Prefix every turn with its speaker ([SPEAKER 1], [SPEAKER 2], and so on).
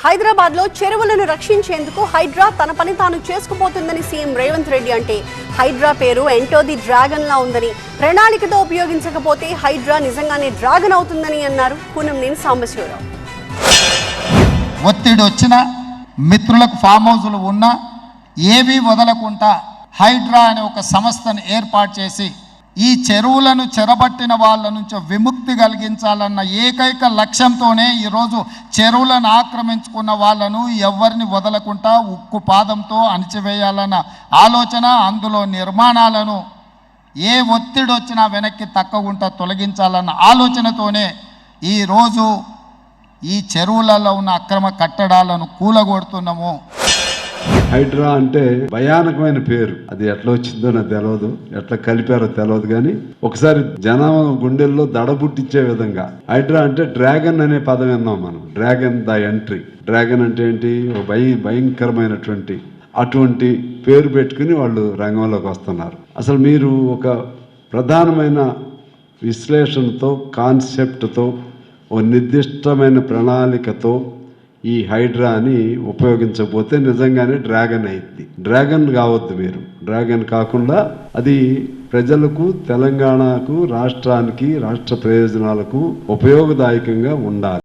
[SPEAKER 1] హైదరాబాద్ లో చెరువులను రక్షించేందుకు హైడ్రా తన పని తాను చేసుకుపోతుందని సీఎం రేవంత్ రెడ్డి అంటే హైడ్రా పేరు ఎంటో ది డ్రాగన్ లా ఉందని, ప్రణాళికతో ఉపయోగించకపోతే హైడ్రా నిజంగానే డ్రాగన్ అవుతుందని అన్నారు కూనంనేని సాంబశివరావు.
[SPEAKER 2] ఒత్తిడి వచ్చినా మిత్రులకు ఫామ్ హౌజులు ఉన్నా ఏవీ వదలకుండా హైడ్రా అనే ఒక సంస్థను ఏర్పాటు చేసి ఈ చెరువులను చెరబట్టిన వాళ్ళ నుంచి విముక్తి కలిగించాలన్న ఏకైక లక్ష్యంతోనే ఈరోజు చెరువులను ఆక్రమించుకున్న వాళ్ళను ఎవరిని వదలకుండా ఉక్కు పాదంతో అణిచివేయాలన్న ఆలోచన, అందులో నిర్మాణాలను ఏ ఒత్తిడి వచ్చినా వెనక్కి తక్కకుండా తొలగించాలన్న ఆలోచనతోనే ఈరోజు ఈ చెరువులలో ఉన్న అక్రమ కట్టడాలను కూలగొడుతున్నాము.
[SPEAKER 3] హైడ్రా అంటే భయానకమైన పేరు. అది ఎట్లా వచ్చిందో నాకు తెలియదు, ఎట్లా కలిపారో తెలియదు. కానీ ఒకసారి జనం గుండెల్లో దడబుట్టించే విధంగా హైడ్రా అంటే డ్రాగన్ అనే పదం విన్నాం మనం. Dragon the entry. డ్రాగన్ అంటే ఏంటి? భయంకరమైనటువంటి అటువంటి పేరు పెట్టుకుని వాళ్ళు రంగంలోకి వస్తున్నారు. అసలు మీరు ఒక ప్రధానమైన విశ్లేషణతో, కాన్సెప్ట్తో, ఓ నిర్దిష్టమైన ప్రణాళికతో ఈ హైడ్రాని ఉపయోగించకపోతే నిజంగానే డ్రాగన్ అయింది. డ్రాగన్ కావద్దు మీరు. డ్రాగన్ కాకుండా అది ప్రజలకు, తెలంగాణకు, రాష్ట్రానికి, రాష్ట్ర ప్రయోజనాలకు ఉపయోగదాయకంగా ఉండాలి.